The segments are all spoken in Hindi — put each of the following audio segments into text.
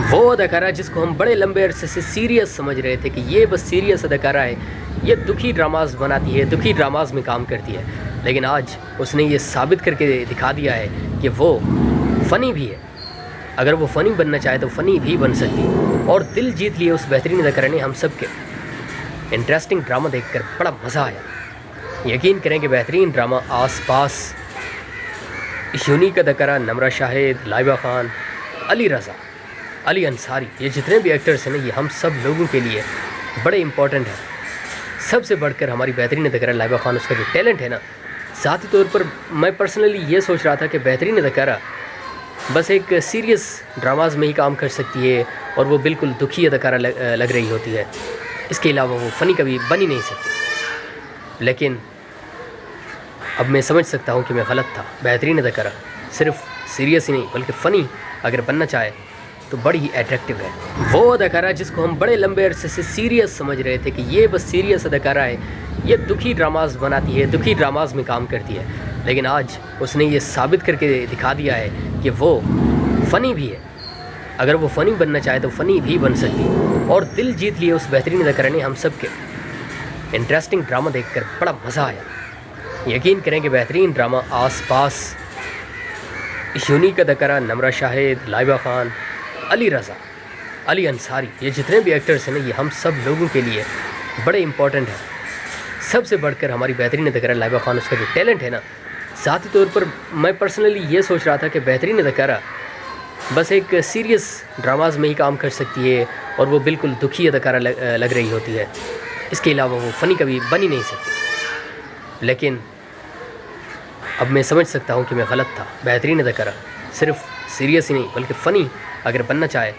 वो अदाकारा जिसको हम बड़े लंबे अरसे से सीरियस समझ रहे थे कि ये बस सीरियस अदाकारा है, ये दुखी ड्रामाज बनाती है, दुखी ड्रामाज में काम करती है, लेकिन आज उसने ये साबित करके दिखा दिया है कि वो फ़नी भी है। अगर वो फ़नी बनना चाहे तो फ़नी भी बन सकती है। और दिल जीत लिए उस बेहतरीन अदाकारा ने हम सब के। इंटरेस्टिंग ड्रामा देखकर बड़ा मज़ा आया। यकीन करें कि बेहतरीन ड्रामा आस पास यूनिक अदाकारा नमरा शाहिद, लाइबा खान, अली रज़ा, अली अंसारी, ये जितने भी एक्टर्स हैं ना, ये हम सब लोगों के लिए बड़े इंपॉर्टेंट हैं। सबसे बढ़कर हमारी बेहतरीन अदाकारा लाइबा खान, उसका जो टैलेंट है ना, साथी तौर पर मैं पर्सनली ये सोच रहा था कि बेहतरीन अदाकारा बस एक सीरियस ड्रामाज में ही काम कर सकती है और वो बिल्कुल दुखी अदाकारा लग रही होती है। इसके अलावा वो फ़नी कभी बन ही नहीं सकती। लेकिन अब मैं समझ सकता हूँ कि मैं गलत था। बेहतरीन अदाकारा सिर्फ सीरियस ही नहीं बल्कि फ़नी अगर बनना चाहे तो बड़ी ही अट्रैक्टिव है। वो अदाकारा जिसको हम बड़े लंबे अरसे से सीरियस समझ रहे थे कि ये बस सीरियस अदाकारा है, ये दुखी ड्रामाज बनाती है, दुखी ड्रामाज में काम करती है, लेकिन आज उसने ये साबित करके दिखा दिया है कि वो फ़नी भी है। अगर वो फ़नी बनना चाहे तो फ़नी भी बन सकती है। और दिल जीत लिए उस बेहतरीन अदाकारा ने हम सब के। इंटरेस्टिंग ड्रामा देखकर बड़ा मज़ा आया। यकीन करें कि बेहतरीन ड्रामा आस पास यूनिक अदाकारा नमरा शाहिद, लाइबा खान, अली रज़ा, अली अंसारी, ये जितने भी एक्टर्स हैं ना, ये हम सब लोगों के लिए बड़े इंपॉर्टेंट हैं। सबसे बढ़कर हमारी बेहतरीन अदाकारा लाइबा खान, उसका जो टैलेंट है ना, साथी तौर पर मैं पर्सनली ये सोच रहा था कि बेहतरीन अदाकारा बस एक सीरियस ड्रामाज में ही काम कर सकती है और वो बिल्कुल दुखी अदाकारा लग रही होती है। इसके अलावा वो फ़नी कभी बन ही नहीं सकती। लेकिन अब मैं समझ सकता हूँ कि मैं गलत था। बेहतरीन अदाकारा सिर्फ सीरियस ही नहीं बल्कि फ़नी अगर बनना चाहे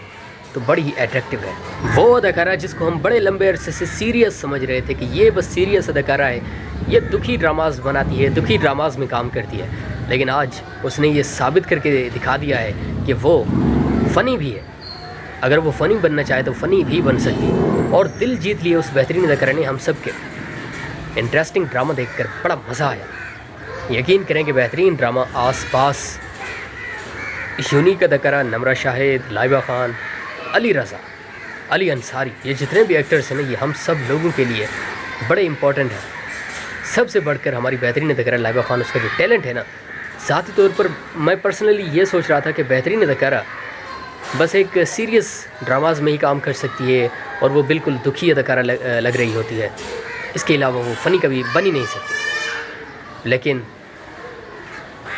तो बड़ी ही अट्रैक्टिव है। वो अदाकारा जिसको हम बड़े लंबे अरसे से सीरियस समझ रहे थे कि ये बस सीरियस अदाकारा है, ये दुखी ड्रामाज बनाती है, दुखी ड्रामाज में काम करती है, लेकिन आज उसने ये साबित करके दिखा दिया है कि वो फ़नी भी है। अगर वो फ़नी बनना चाहे तो फ़नी भी बन सकती है। और दिल जीत लिए उस बेहतरीन अदाकारा ने हम सब के। इंटरेस्टिंग ड्रामा देखकर बड़ा मज़ा आया। यकीन करें कि बेहतरीन ड्रामा आस पास यूनिक अदाकारा नमरा शाहिद, लाइबा खान, अली रज़ा, अली अंसारी, ये जितने भी एक्टर्स हैं ना, ये हम सब लोगों के लिए बड़े इंपॉर्टेंट हैं। सबसे बढ़कर हमारी बेहतरीन अदाकारा लाइबा खान, उसका जो टैलेंट है ना, साथी तौर पर मैं पर्सनली ये सोच रहा था कि बेहतरीन अदाकारा बस एक सीरियस ड्रामाज में ही काम कर सकती है और वो बिल्कुल दुखी अदाकारा लग रही होती है। इसके अलावा वो फ़नी कभी बन ही नहीं सकती। लेकिन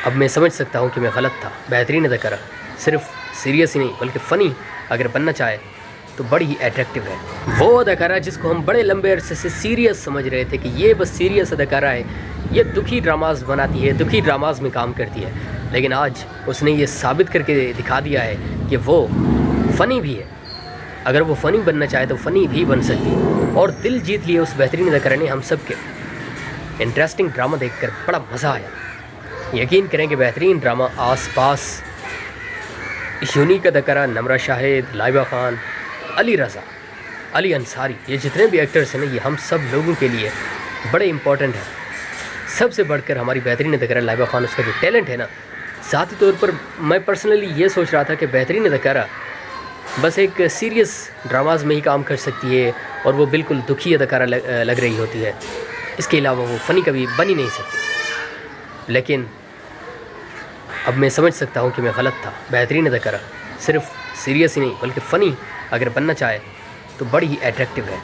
अब मैं समझ सकता हूँ कि मैं गलत था। बेहतरीन अदाकारा सिर्फ सीरियस ही नहीं बल्कि फ़नी अगर बनना चाहे तो बड़ी ही अट्रैक्टिव है। वो अदाकारा जिसको हम बड़े लंबे अरसे से सीरियस समझ रहे थे कि ये बस सीरियस अदाकारा है, ये दुखी ड्रामाज बनाती है, दुखी ड्रामाज में काम करती है, लेकिन आज उसने ये साबित करके दिखा दिया है कि वो फ़नी भी है। अगर वो फ़नी बनना चाहे तो फ़नी भी बन सकती है। और दिल जीत लिए उस बेहतरीन अदाकारा ने हम सब के। इंटरेस्टिंग ड्रामा देखकर बड़ा मज़ा आया। यकीन करें कि बेहतरीन ड्रामा आस पास यूनिक अदाकारा नमरा शाहिद, लाइबा खान, अली रज़ा, अली अंसारी, ये जितने भी एक्टर्स हैं ना, ये हम सब लोगों के लिए बड़े इंपॉर्टेंट हैं। सबसे बढ़कर हमारी बेहतरीन अदाकारा लाइबा खान, उसका जो टैलेंट है ना, साथी तौर पर मैं पर्सनली ये सोच रहा था कि बेहतरीन अदाकारा बस एक सीरियस ड्रामाज में ही काम कर सकती है और वो बिल्कुल दुखी अदाकारा लग रही होती है। इसके अलावा वो फ़नी कभी बन ही नहीं सकती। लेकिन अब मैं समझ सकता हूँ कि मैं गलत था। बेहतरीन अदाकारा सिर्फ सीरियस ही नहीं बल्कि फ़नी अगर बनना चाहे तो बड़ी ही अट्रैक्टिव है।